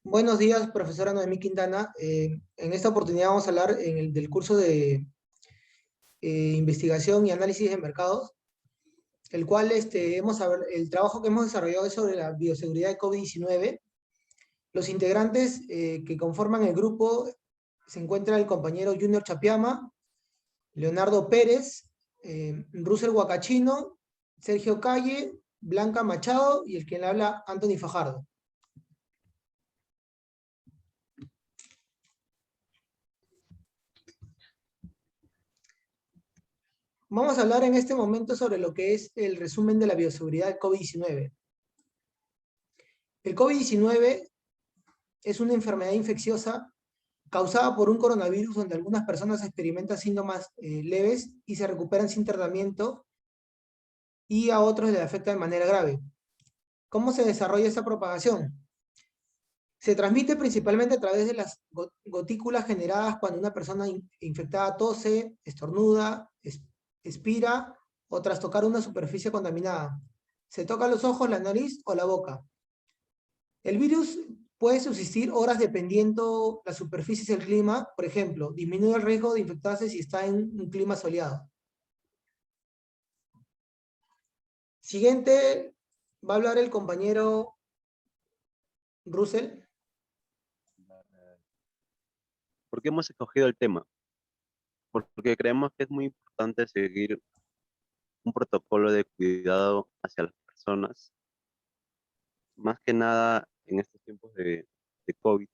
Buenos días, profesora Noemí Quintana. En esta oportunidad vamos a hablar del curso de investigación y análisis de mercados, el cual el trabajo que hemos desarrollado es sobre la bioseguridad de COVID-19. Los integrantes que conforman el grupo se encuentra el compañero Junior Chapiama, Leonardo Pérez, Russell Huacachino, Sergio Calle, Blanca Machado y el que le habla, Anthony Fajardo. Vamos a hablar en este momento sobre lo que es el resumen de la bioseguridad del COVID-19. El COVID-19 es una enfermedad infecciosa causada por un coronavirus donde algunas personas experimentan síntomas leves y se recuperan sin tratamiento y a otros les afecta de manera grave. ¿Cómo se desarrolla esta propagación? Se transmite principalmente a través de las gotículas generadas cuando una persona infectada tose, estornuda, expira o tras tocar una superficie contaminada. Se toca los ojos, la nariz o la boca. El virus puede subsistir horas dependiendo la superficie y el clima. Por ejemplo, disminuye el riesgo de infectarse si está en un clima soleado. Siguiente, va a hablar el compañero Russell. ¿Por qué hemos escogido el tema? Porque creemos que es muy importante seguir un protocolo de cuidado hacia las personas, más que nada en estos tiempos de COVID,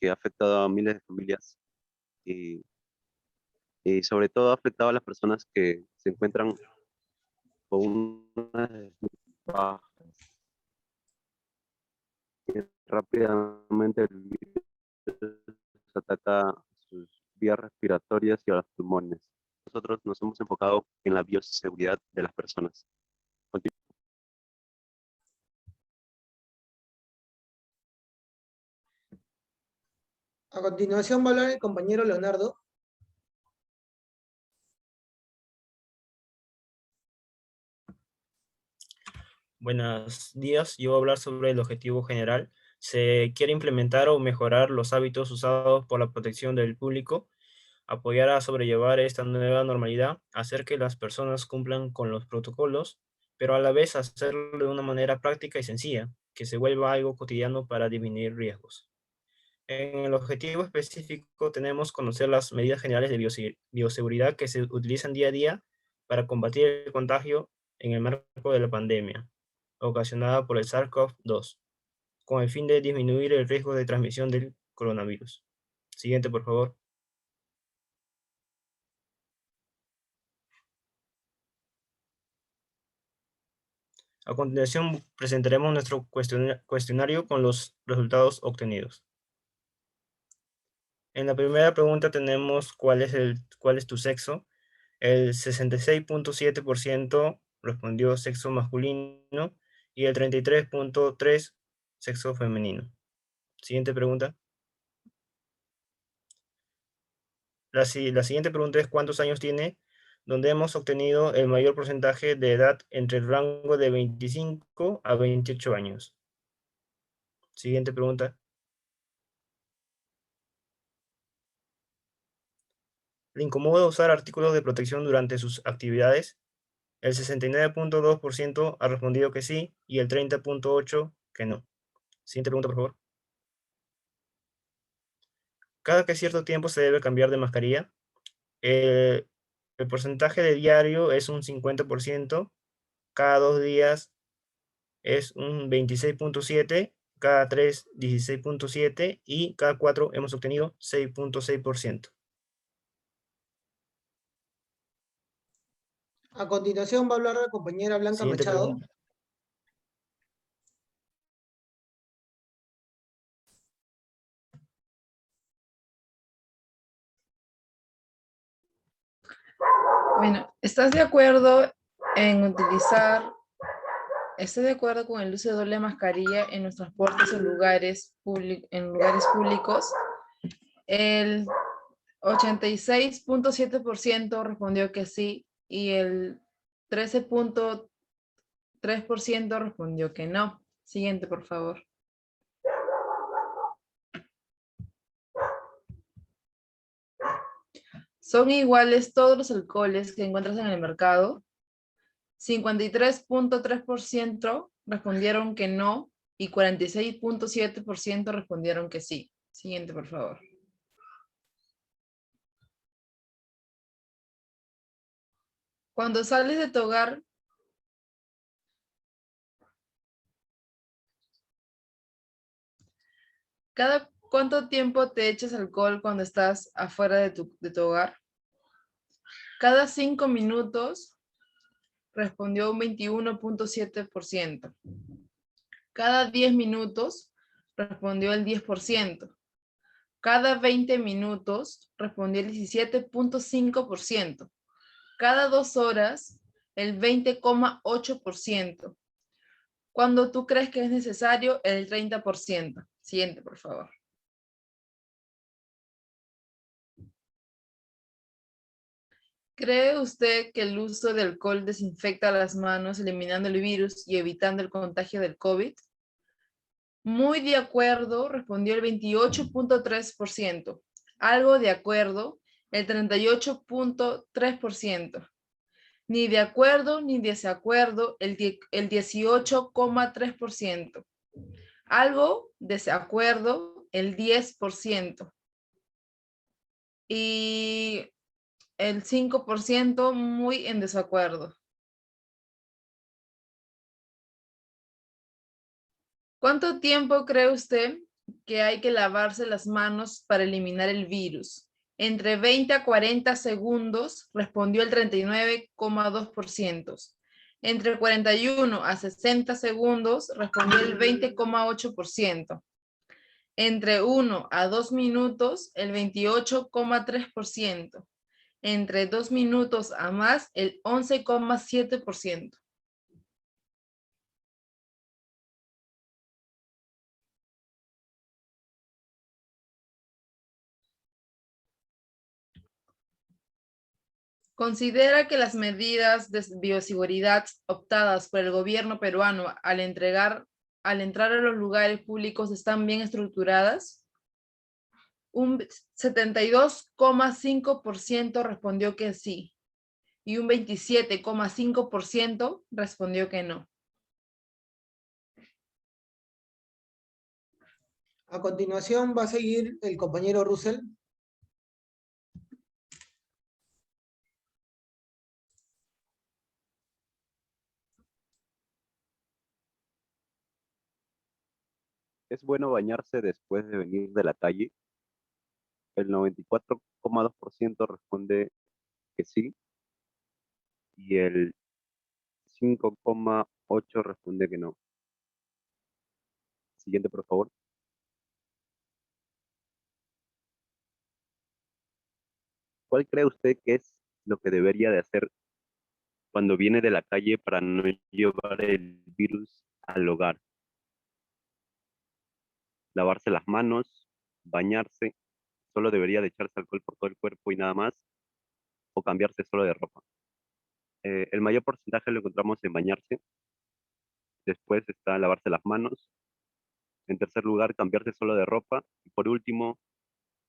que ha afectado a miles de familias y, y sobre todo ha afectado a las personas que se encuentran con una desventaja. Rápidamente el virus ataca sus vías respiratorias y a los pulmones. Nosotros nos hemos enfocado en la bioseguridad de las personas. A continuación va a hablar el compañero Leonardo. Buenos días, yo voy a hablar sobre el objetivo general. Se quiere implementar o mejorar los hábitos usados por la protección del público, apoyar a sobrellevar esta nueva normalidad, hacer que las personas cumplan con los protocolos, pero a la vez hacerlo de una manera práctica y sencilla, que se vuelva algo cotidiano para disminuir riesgos. En el objetivo específico tenemos conocer las medidas generales de bioseguridad que se utilizan día a día para combatir el contagio en el marco de la pandemia ocasionada por el SARS-CoV-2, con el fin de disminuir el riesgo de transmisión del coronavirus. Siguiente, por favor. A continuación, presentaremos nuestro cuestionario con los resultados obtenidos. En la primera pregunta tenemos cuál es tu sexo. El 66.7% respondió sexo masculino y el 33.3% sexo femenino. Siguiente pregunta. La siguiente pregunta es ¿cuántos años tiene? Donde hemos obtenido el mayor porcentaje de edad entre el rango de 25 a 28 años. Siguiente pregunta. ¿Le incomoda usar artículos de protección durante sus actividades? El 69.2% ha respondido que sí y el 30.8% que no. Siguiente pregunta, por favor. ¿Cada que cierto tiempo se debe cambiar de mascarilla? El porcentaje de diario es un 50%, cada 2 días es un 26.7%, cada 3, 16.7% y cada 4 hemos obtenido 6.6%. A continuación va a hablar la compañera Blanca Siguiente Machado. pregunta. Bueno, ¿estás de acuerdo con el uso de doble mascarilla en los transportes o lugares públicos? El 86.7% respondió que sí y el 13.3% respondió que no. Siguiente, por favor. ¿Son iguales todos los alcoholes que encuentras en el mercado? 53.3% respondieron que no y 46.7% respondieron que sí. Siguiente, por favor. Cuando sales de tu hogar, ¿cada cuánto tiempo te echas alcohol cuando estás afuera de tu hogar? Cada 5 minutos respondió un 21.7%. Cada 10 minutos respondió el 10%. Cada 20 minutos respondió el 17.5%. Cada 2 horas el 20.8%. Cuando tú crees que es necesario, el 30%. Siguiente, por favor. ¿Cree usted que el uso de alcohol desinfecta las manos, eliminando el virus y evitando el contagio del COVID? Muy de acuerdo, respondió el 28.3%. Algo de acuerdo, el 38.3%. Ni de acuerdo ni desacuerdo, el 18.3%. Algo desacuerdo, el 10%. Y el 5% muy en desacuerdo. ¿Cuánto tiempo cree usted que hay que lavarse las manos para eliminar el virus? Entre 20 a 40 segundos, respondió el 39.2%. Entre 41 a 60 segundos, respondió el 20.8%. Entre 1 a 2 minutos, el 28.3%. Entre 2 minutos a más, el 11.7%. ¿Considera que las medidas de bioseguridad optadas por el gobierno peruano al entrar a los lugares públicos están bien estructuradas? Un 72.5% respondió que sí y un 27.5% respondió que no. A continuación va a seguir el compañero Russell. ¿Es bueno bañarse después de venir de la calle? El 94,2% responde que sí y el 5,8% responde que no. Siguiente, por favor. ¿Cuál cree usted que es lo que debería de hacer cuando viene de la calle para no llevar el virus al hogar? Lavarse las manos, bañarse, solo debería de echarse alcohol por todo el cuerpo y nada más, o cambiarse solo de ropa. El mayor porcentaje lo encontramos en bañarse, después está lavarse las manos, en tercer lugar cambiarse solo de ropa, y por último,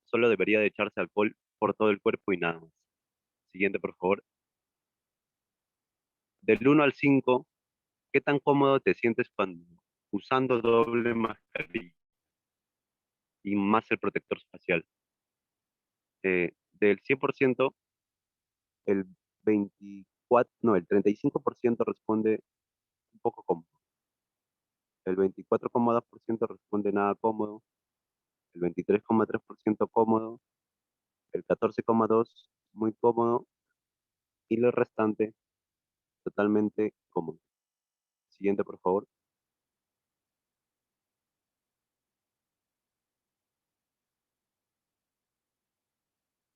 solo debería de echarse alcohol por todo el cuerpo y nada más. Siguiente, por favor. Del 1 al 5, ¿qué tan cómodo te sientes cuando usando doble mascarilla y más el protector facial? Del 100%, el 35% responde un poco cómodo. El 24,2% responde nada cómodo. El 23,3% cómodo. El 14,2% muy cómodo. Y lo restante totalmente cómodo. Siguiente, por favor.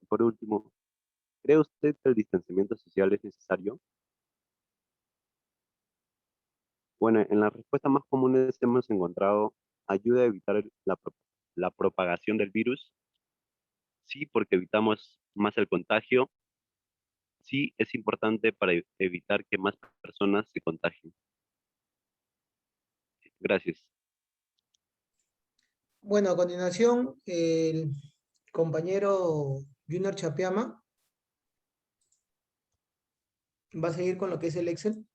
Por último, ¿cree usted que el distanciamiento social es necesario? Bueno, en las respuestas más comunes hemos encontrado ayuda a evitar la propagación del virus. Sí, porque evitamos más el contagio. Sí, es importante para evitar que más personas se contagien. Gracias. Bueno, a continuación, el compañero Junior Chapiama Va a seguir con lo que es el Excel.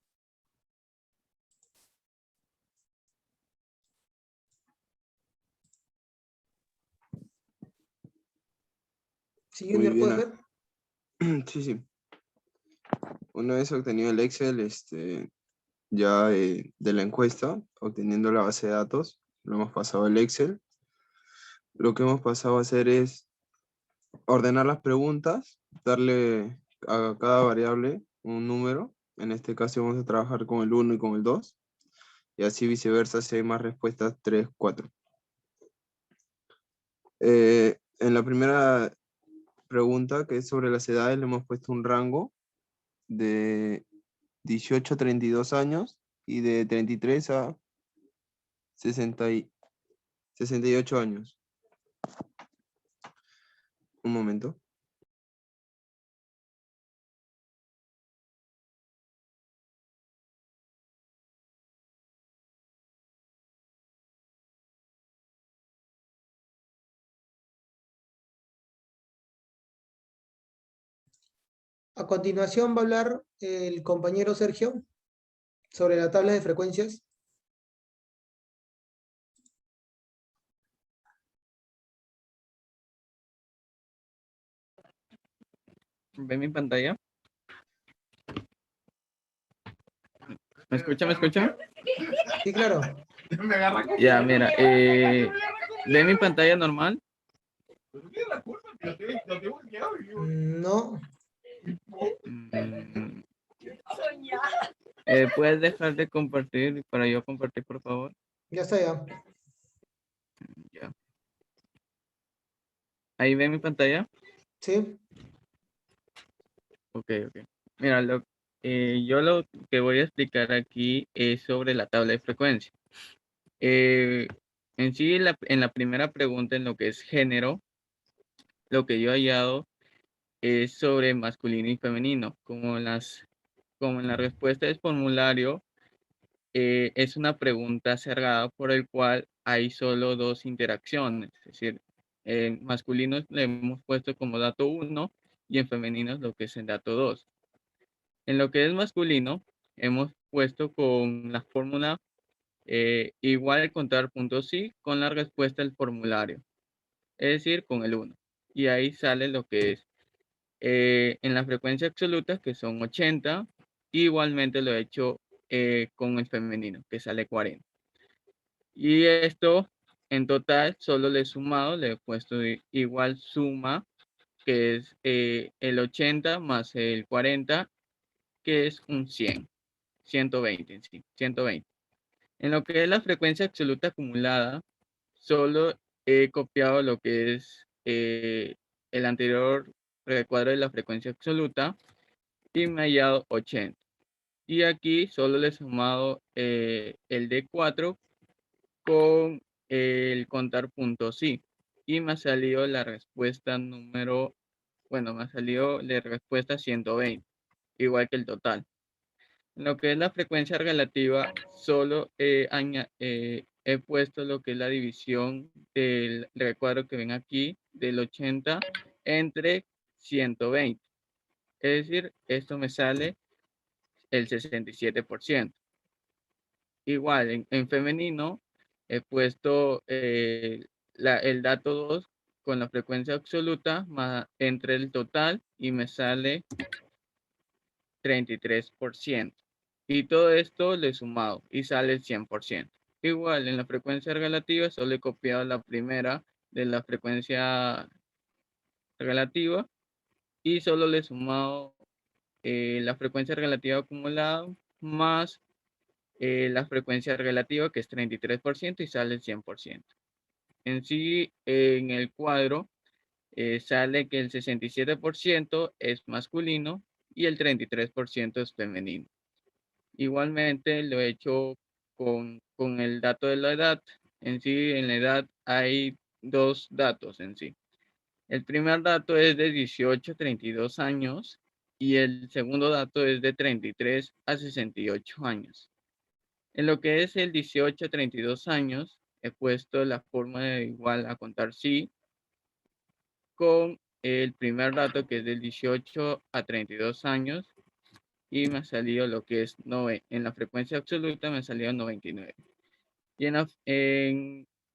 Sí, Muy Junior, bien. ¿puedes ver? Sí, sí. Una vez obtenido el Excel, ya de la encuesta, obteniendo la base de datos, lo hemos pasado al Excel. Lo que hemos pasado a hacer es ordenar las preguntas, darle a cada variable un número. En este caso vamos a trabajar con el 1 y con el 2. Y así viceversa si hay más respuestas 3, 4. En la primera pregunta, que es sobre las edades, le hemos puesto un rango de 18 a 32 años y de 33 a 68 años. Un momento. A continuación va a hablar el compañero Sergio sobre la tabla de frecuencias. ¿Ve mi pantalla? ¿Me escucha? ¿Me escucha? Sí, claro. Ya, mira. ¿Ve mi pantalla normal? No, Mm, ¿Puedes dejar de compartir para yo compartir, por favor? ya está ya. Ya. ¿Ahí ve mi pantalla? Sí, Ok, ok. Mira, yo lo que voy a explicar aquí es sobre la tabla de frecuencia. En sí, en la primera pregunta, en lo que es género, lo que yo he hallado es sobre masculino y femenino. Como en la respuesta del formulario, es una pregunta cerrada por el cual hay solo dos interacciones. Es decir, en masculinos le hemos puesto como dato 1 y en femeninos lo que es el dato 2. En lo que es masculino, hemos puesto con la fórmula igual contar puntos sí con la respuesta del formulario, es decir, con el 1. Y ahí sale lo que es en la frecuencia absoluta, que son 80, igualmente lo he hecho con el femenino, que sale 40. Y esto en total solo le he sumado, le he puesto igual suma, que es el 80 más el 40, que es un 100, 120 en sí, 120. En lo que es la frecuencia absoluta acumulada, solo he copiado lo que es el anterior recuadro de la frecuencia absoluta y me ha hallado 80. Y aquí solo le he sumado el de 4 con el contar puntos sí. Y me ha salido la respuesta me ha salido la respuesta 120, igual que el total. En lo que es la frecuencia relativa, solo he puesto lo que es la división del recuadro que ven aquí, del 80 entre 120. Es decir, esto me sale el 67%. Igual, en femenino, he puesto el dato 2 con la frecuencia absoluta entre el total y me sale 33%. Y todo esto le he sumado y sale el 100%. Igual, en la frecuencia relativa solo he copiado la primera de la frecuencia relativa y solo le he sumado la frecuencia relativa acumulada más la frecuencia relativa, que es 33%, y sale el 100%. En sí, en el cuadro sale que el 67% es masculino y el 33% es femenino. Igualmente lo he hecho con el dato de la edad. En sí, en la edad hay dos datos en sí. El primer dato es de 18 a 32 años y el segundo dato es de 33 a 68 años. En lo que es el 18 a 32 años, he puesto la forma de igual a contar sí con el primer dato, que es del 18 a 32 años, y me ha salido lo que es en la frecuencia absoluta me ha salido 99. Y en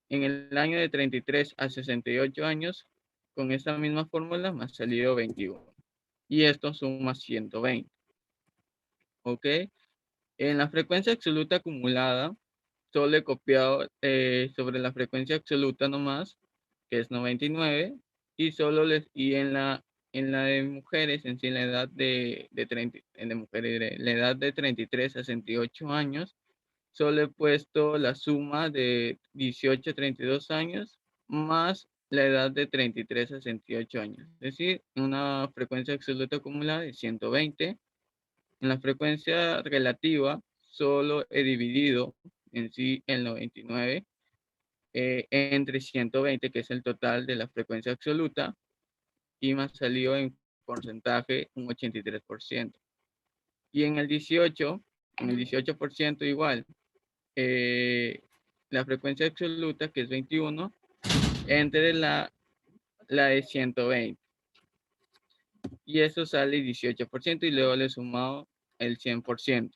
el año de 33 a 68 años, con esta misma fórmula me ha salido 21. Y esto suma 120. ¿Ok? En la frecuencia absoluta acumulada, solo he copiado sobre la frecuencia absoluta nomás, que es 99, y en la de mujeres, en sí, la edad de 30, de mujeres, la edad de 33 a 68 años, solo he puesto la suma de 18 a 32 años más la edad de 33 a 68 años. Es decir, una frecuencia absoluta acumulada de 120. En la frecuencia relativa, solo he dividido en sí el 99 entre 120, que es el total de la frecuencia absoluta, y me ha salido en porcentaje un 83%. Y en el 18% igual, la frecuencia absoluta, que es 21, entre la de 120. Y eso sale 18% y luego le he sumado el 100%.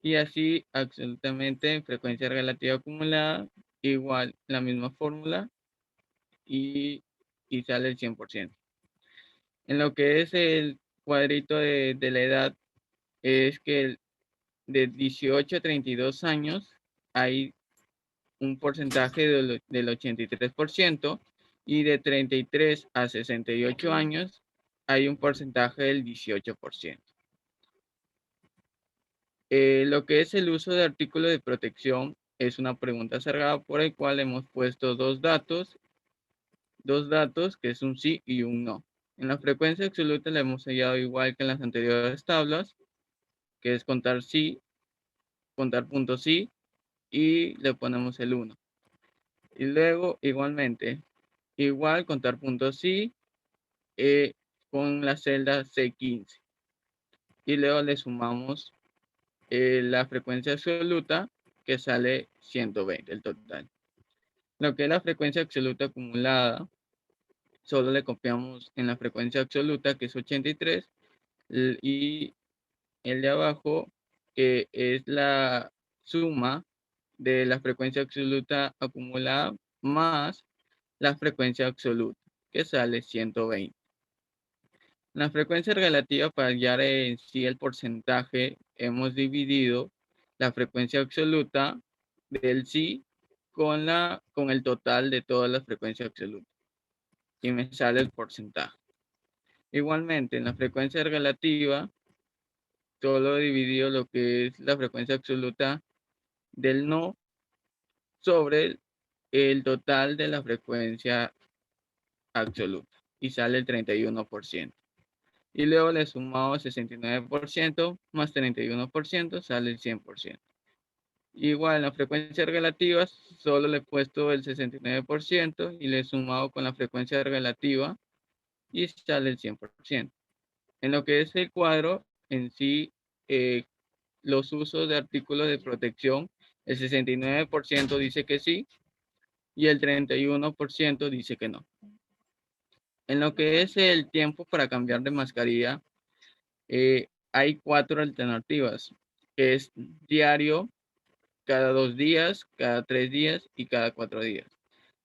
Y así absolutamente en frecuencia relativa acumulada, igual la misma fórmula y sale el 100%. En lo que es el cuadrito de la edad, es que de 18 a 32 años hay un porcentaje del 83% y de 33 a 68 años hay un porcentaje del 18%. Lo que es el uso de artículos de protección es una pregunta cerrada por el cual hemos puesto dos datos que es un sí y un no. En la frecuencia absoluta le hemos hallado igual que en las anteriores tablas, que es contar sí, contar puntos sí, y le ponemos el 1. Y luego igualmente, igual contar puntos sí, con la celda C15. Y luego le sumamos la frecuencia absoluta, que sale 120 el total. Lo que es la frecuencia absoluta acumulada, solo le copiamos en la frecuencia absoluta, que es 83, y el de abajo, que es la suma de la frecuencia absoluta acumulada más la frecuencia absoluta, que sale 120. La frecuencia relativa, para hallar en sí el porcentaje, hemos dividido la frecuencia absoluta del sí con el total de todas las frecuencias absolutas. Y me sale el porcentaje. Igualmente, en la frecuencia relativa, solo he dividido lo que es la frecuencia absoluta del no sobre el total de la frecuencia absoluta. Y sale el 31%. Y luego le sumamos 69% más 31%, sale el 100%. Igual en la frecuencia relativa solo le he puesto el 69% y le he sumado con la frecuencia relativa y sale el 100%. En lo que es el cuadro en sí, los usos de artículos de protección, el 69% dice que sí y el 31% dice que no. En lo que es el tiempo para cambiar de mascarilla, hay 4 alternativas, que es diario, cada 2 días, cada 3 días y cada 4 días.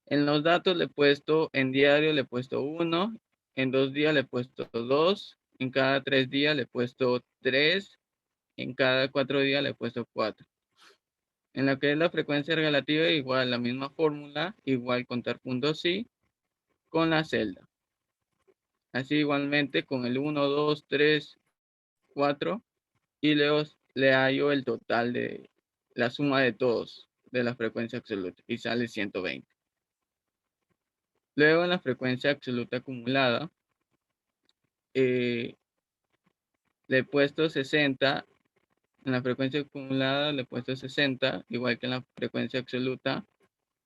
En los datos le he puesto, en diario le he puesto 1, en 2 días le he puesto 2, en cada 3 días le he puesto 3, en cada 4 días le he puesto 4. En lo que es la frecuencia relativa, igual la misma fórmula, igual contar puntos sí, con la celda. Así igualmente con el 1, 2, 3, 4, y luego le hallo el total de la suma de todos de la frecuencia absoluta y sale 120. Luego en la frecuencia absoluta acumulada, le he puesto 60, en la frecuencia acumulada le he puesto 60, igual que en la frecuencia absoluta,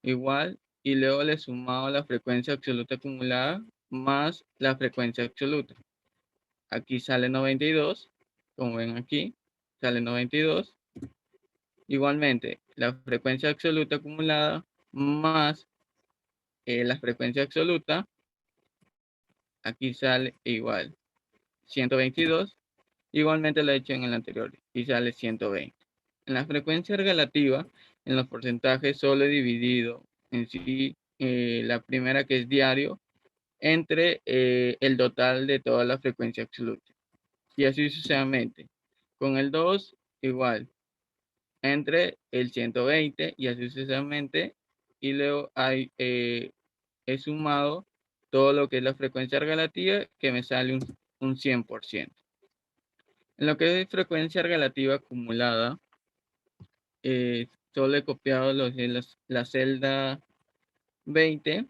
igual, y luego le he sumado la frecuencia absoluta acumulada más la frecuencia absoluta. Aquí sale 92, como ven aquí, sale 92. Igualmente, la frecuencia absoluta acumulada más la frecuencia absoluta, aquí sale igual, 122. Igualmente lo he hecho en el anterior y sale 120. En la frecuencia relativa, en los porcentajes solo he dividido en sí la primera, que es diario, entre el total de toda la frecuencia absoluta. Y así sucesivamente. Con el 2, igual, entre el 120 y así sucesivamente. Y luego he sumado todo lo que es la frecuencia relativa, que me sale un 100%. En lo que es frecuencia relativa acumulada, solo he copiado la celda 20,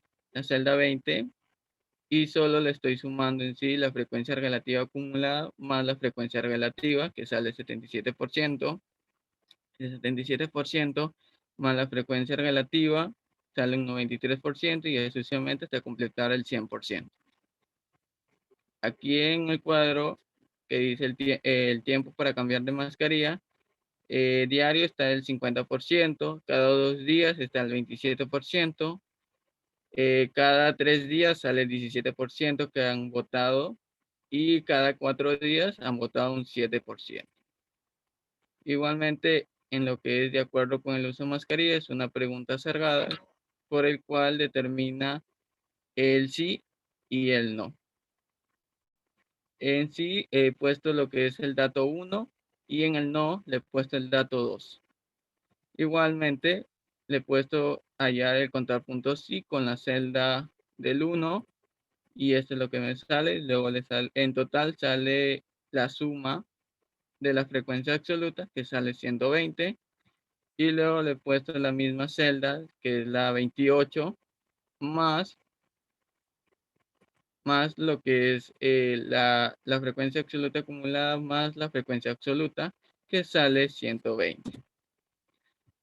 y solo le estoy sumando en sí la frecuencia relativa acumulada más la frecuencia relativa, que sale 77%. El 77% más la frecuencia relativa sale un 93%, y sucesivamente hasta completar el 100%. Aquí en el cuadro que dice el tiempo para cambiar de mascarilla, diario está el 50%, cada 2 días está el 27%, cada 3 días sale el 17% que han votado, y cada 4 días han votado un 7%. Igualmente, en lo que es de acuerdo con el uso de mascarilla, es una pregunta cerrada por el cual determina el sí y el no. En sí he puesto lo que es el dato 1, y en el no le he puesto el dato 2. Igualmente le he puesto hallar el contrapunto sí con la celda del 1, y esto es lo que me sale. Luego en total sale la suma de la frecuencia absoluta, que sale 120, y luego le he puesto la misma celda, que es la 28, más lo que es la frecuencia absoluta acumulada más la frecuencia absoluta, que sale 120.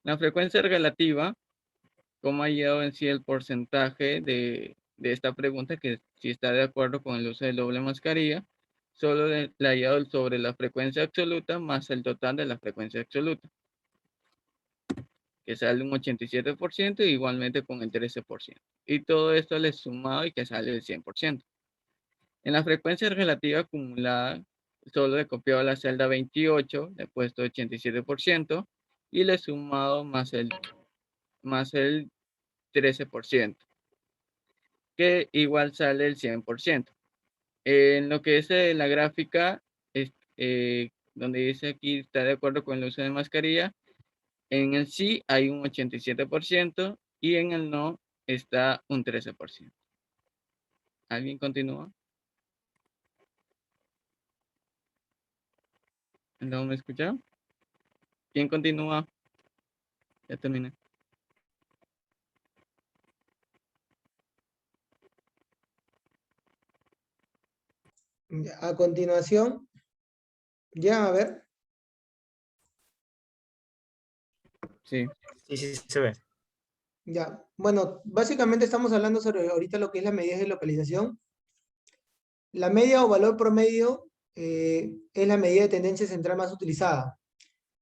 La frecuencia relativa, como ha llegado en sí el porcentaje de esta pregunta, que si está de acuerdo con el uso de doble mascarilla, solo le ha llegado sobre la frecuencia absoluta más el total de la frecuencia absoluta, que sale un 87%, igualmente con el 13%. Y todo esto le he sumado y que sale el 100%. En la frecuencia relativa acumulada, solo he copiado la celda 28, le he puesto 87%, y le he sumado más el 13%, que igual sale el 100%. En lo que es la gráfica, donde dice aquí está de acuerdo con el uso de mascarilla, en el sí hay un 87%, y en el no está un 13%. ¿Alguien continúa? ¿No me escucha? ¿Quién continúa? Ya terminé. A continuación, ya a ver. Sí. Sí, sí, se ve. Ya, bueno, básicamente estamos hablando sobre ahorita lo que es la medida de localización. La media o valor promedio es la medida de tendencia central más utilizada.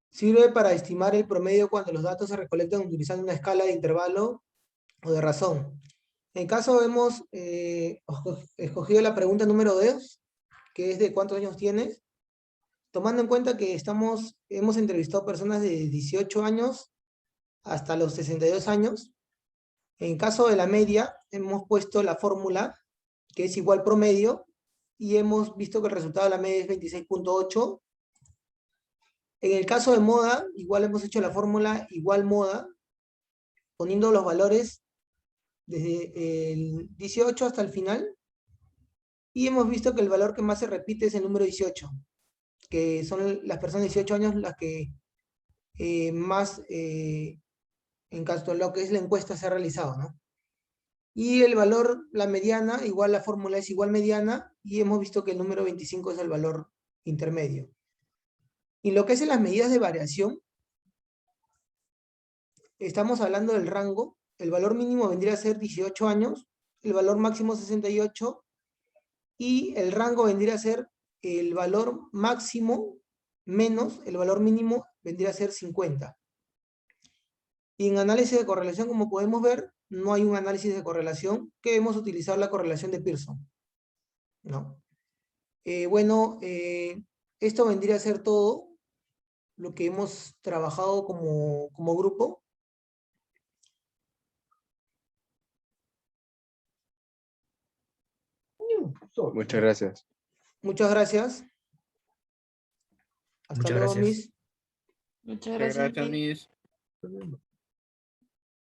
Sirve para estimar el promedio cuando los datos se recolectan utilizando una escala de intervalo o de razón. En caso hemos escogido la pregunta número 2, que es de cuántos años tienes, tomando en cuenta que hemos entrevistado personas de 18 años hasta los 62 años. En caso de la media, hemos puesto la fórmula, que es igual promedio, y hemos visto que el resultado de la media es 26.8. En el caso de moda, igual hemos hecho la fórmula igual moda, poniendo los valores desde el 18 hasta el final, y hemos visto que el valor que más se repite es el número 18, que son las personas de 18 años las que más, en caso de lo que es la encuesta, se ha realizado, ¿no? Y el valor, la mediana, igual la fórmula es igual mediana, y hemos visto que el número 25 es el valor intermedio. Y lo que es en las medidas de variación, estamos hablando del rango. El valor mínimo vendría a ser 18 años, el valor máximo 68, y el rango vendría a ser el valor máximo menos el valor mínimo, vendría a ser 50. Y en análisis de correlación, como podemos ver, no hay un análisis de correlación, que hemos utilizado la correlación de Pearson, ¿no? esto vendría a ser todo lo que hemos trabajado como grupo. Muchas gracias. Muchas gracias. Hasta Muchas luego, gracias. Miss. Muchas Muchas gracias. gracias, Miss. Miss.